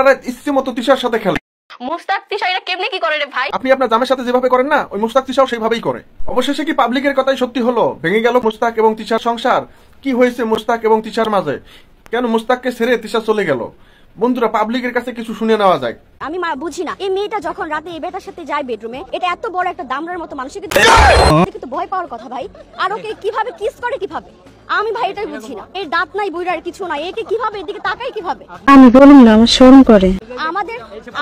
সারা রাত ইচ্ছে মতো তিশার সাথে খেলে। মুস্তাক তিশা এটা কেমনে কি করে রে ভাই? আপনি আপনার জামের সাথে যেভাবে করেন না, ওই মুস্তাক তিশাও সেইভাবেই করে। অবশেষে কি পাবলিকের কথাই সত্যি হলো? ভেঙে গেল মুস্তাক এবং তিশার সংসার। কি হয়েছে মুস্তাক এবং তিশার মাঝে? কেন মুস্তাককে ছেড়ে তিশা চলে গেল? বন্ধুরা, পাবলিকের কাছে কিছু শুনে নেওয়া যায়। আমি বুঝি না, এই মেয়েটা যখন রাতে এই বেটার সাথে যায় বেডরুমে, এটা এত বড় একটা দামড়ার মতো মানুষকে কিন্তু ভয় পাওয়ার কথা ভাই। আর ওকে কিভাবে কিস করে কিভাবে? আমি ভাই এটাই বুঝি না। এর দাঁত নাই, বুইড়ার কিছু নাই, একে কিভাবে এদিকে তাকায় কিভাবে? আমি বলুন না, আমার শরম করে।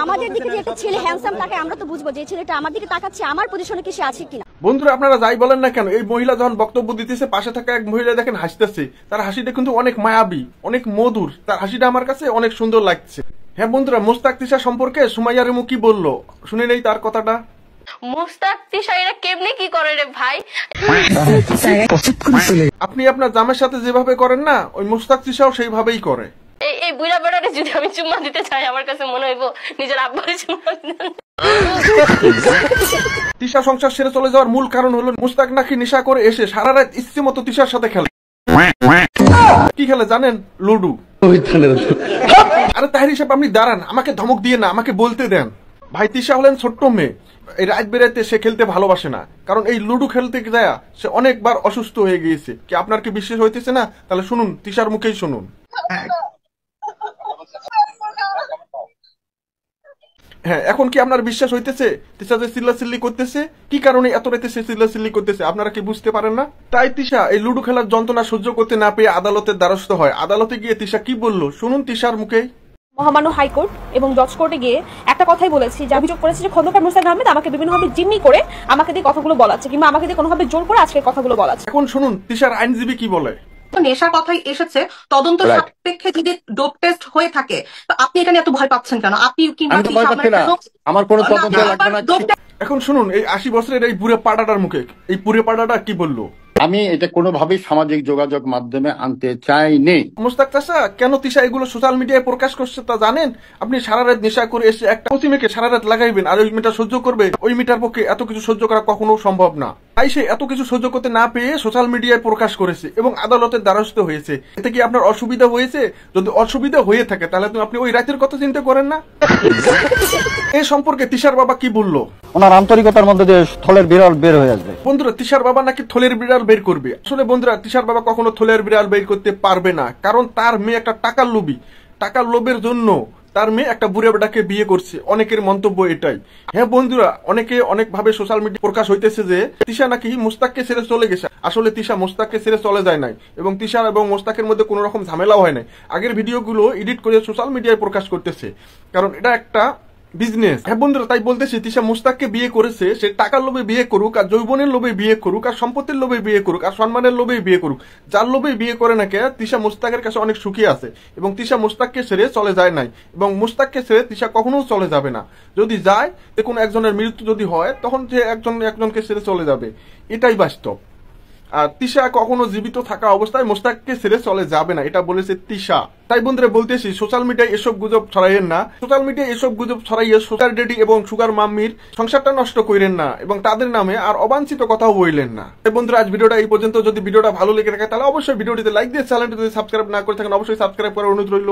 আমাদের দিকে যে একটা ছেলে হ্যান্ডসাম তাকায়, আমরা তো বুঝবো যে ছেলেটা আমার দিকে তাকাচ্ছে, আমার পজিশনে কি সে আছে কিনা। বন্ধুরা, আপনারা যাই বলেন না কেন, এই মহিলা যখন বক্তব্য দিতেছে, পাশে থাকা এক মহিলা দেখেন হাসতেছে। তার হাসিটা কিন্তু অনেক মায়াবী, অনেক মধুর। তার হাসিটা আমার কাছে অনেক সুন্দর লাগছে। হ্যাঁ বন্ধুরা, মুস্তাক তিশা সম্পর্কে সুমাইয়া রিমু কি বললো শুনে নেই তার কথাটা। মুস্তাক তিশা এটা কেমনে কি করে রে ভাই? আপনি আপনার জামের সাথে যেভাবে করেন না, ওই মুস্তাক তিশাও সেইভাবেই করে। এই বুড়া বেড়ারে যদি আমি চুম্মা দিতে চাই, আমার কাছে মনে হইব নিজের আব্বারে চুম্মা দিতে। তিশা সংসার ছেড়ে চলে যাওয়ার মূল কারণ হলো মুস্তাক নাকি নেশা করে এসে সারা রাত ইচ্ছে মতো তিশার সাথে খেলে। কি খেলে জানেন? লুডু। আরে তাহির হিসাব, আপনি দাঁড়ান, আমাকে ধমক দিয়ে না, আমাকে বলতে দেন। ভাই, তিশা হলেন ছোট্ট মেয়ে। এই রাত বেড়াতে সে খেলতে ভালোবাসে না, কারণ এই লুডু খেলতে যায় সে অনেকবার অসুস্থ হয়ে গিয়েছে। কি আপনার কি বিশ্বাস হইতেছে না? তাহলে শুনুন, তিশার মুখেই শুনুন। হ্যাঁ, এখন কি আপনার বিশ্বাস হইতেছে? তিশা যে চিল্লাচিল্লি করতেছে, কি কারণে এত রাতে সে চিল্লাচিল্লি করতেছে আপনারা কি বুঝতে পারেন না? তাই তিশা এই লুডু খেলার যন্ত্রণা সহ্য করতে না পেয়ে আদালতের দ্বারস্থ হয়। আদালতে গিয়ে তিশা কি বললো শুনুন তিশার মুখেই। মহামান্য হাইকোর্ট এবং জজ কোর্টে গিয়ে একটা কথাই বলেছি, যে অভিযোগ করেছি যে খন্দকার মুস্তাক আহমেদ আমাকে বিভিন্নভাবে জিম্মি করে আমাকে দিয়ে কথাগুলো বলাচ্ছে, কিংবা আমাকে দিয়ে কোনোভাবে জোর করে আজকে কথাগুলো বলাচ্ছে। এখন শুনুন তিশার আইনজীবী কি বলে। নেশার কথাই এসেছে, তদন্ত সাপেক্ষে যদি ডোপ টেস্ট হয়ে থাকে, তো আপনি এখানে এত ভয় পাচ্ছেন কেন? আপনি আমার কোনো তদন্ত লাগবে না। এখন শুনুন এই 80 বছরের এই বুড়ে পাটাটার মুখে, এই বুড়ে পাটাটা কি বললো। আমি এটা কোনোভাবেই সামাজিক যোগাযোগ মাধ্যমে আনতে চাইনি। মুস্তাক চাচা কেন তিশা এগুলো সোশ্যাল মিডিয়ায় প্রকাশ করছে তা জানেন? আপনি সারা রাত নেশা করে এসে একটা কচি মেয়েকে সারা রাত লাগাইবেন, আর ওই মেয়েটা সহ্য করবে? ওই মেয়েটার পক্ষে এত কিছু সহ্য করা কখনো সম্ভব না। তাই সে এত কিছু সহ্য করতে না পেয়ে সোশ্যাল মিডিয়ায় প্রকাশ করেছে এবং আদালতের দ্বারস্থ হয়েছে। এতে কি আপনার অসুবিধা হয়েছে? যদি অসুবিধা হয়ে থাকে তাহলে তো আপনি ওই রাতের কথা চিন্তা করেন না। এ সম্পর্কে তিশার বাবা কি বললো? ওনার আন্তরিকতার মধ্যে দিয়ে থলের বিড়াল বের হয়ে আসবে। বন্ধুরা, তিশার বাবা নাকি থলের বিড়াল বের করবে। আসলে বন্ধুরা, তিশার বাবা কখনো থলের বিড়াল বের করতে পারবে না, কারণ তার মেয়ে একটা টাকার লোভী। টাকার লোভের জন্য তার মেয়ে একটা বুড়ে বেটাকে বিয়ে করছে। অনেকের মন্তব্য এটাই। হ্যাঁ বন্ধুরা, অনেকে অনেক ভাবে সোশ্যাল মিডিয়া প্রকাশ হইতেছে যে তিশা নাকি মুস্তাককে ছেড়ে চলে গেছে। আসলে তিশা মুস্তাককে ছেড়ে চলে যায় নাই এবং তিশার এবং মুস্তাকের মধ্যে কোনো রকম ঝামেলাও হয় নাই। আগের ভিডিওগুলো এডিট করে সোশ্যাল মিডিয়ায় প্রকাশ করতেছে, কারণ এটা একটা বিজনেস। হ্যাঁ বন্ধুরা, তাই বলতেছি তিশা মুস্তাককে বিয়ে করেছে, সে টাকার লোভে বিয়ে করুক, আর যৌবনের লোভে বিয়ে করুক, আর সম্পত্তির লোভে বিয়ে করুক, আর সম্মানের লোভে বিয়ে করুক, যার লোভে বিয়ে করে না কে, তিশা মুস্তাকের কাছে অনেক সুখী আছে এবং তিশা মুস্তাককে ছেড়ে চলে যায় নাই এবং মুস্তাককে ছেড়ে তিশা কখনো চলে যাবে না। যদি যায়, কোনো একজনের মৃত্যু যদি হয়, তখন সে একজনকে ছেড়ে চলে যাবে, এটাই বাস্তব। আর তিশা কখনো জীবিত থাকা অবস্থায় মুস্তাককে ছেড়ে চলে যাবে না, এটা বলেছে তিশা। তাই বন্ধুরা বলতেছি, সোশ্যাল মিডিয়ায় এসব গুজব ছড়াইয়েন না। সোশ্যাল মিডিয়ায় এসব গুজব ছড়াইয়ে সুগার ডেডি এবং সুগার মাম্মির সংসারটা নষ্ট করেন না এবং তাদের নামে আর অবাঞ্ছিত কথাও বললেন না। বন্ধুরা, আজ ভিডিওটা এই পর্যন্ত। যদি ভিডিওটা ভালো লেগে থাকে তাহলে অবশ্যই ভিডিওটিতে লাইক দিয়ে চ্যানেলটি যদি সাবস্ক্রাইব না করে থাকেন অবশ্যই সাবস্ক্রাইব করার অনুরোধ রইল।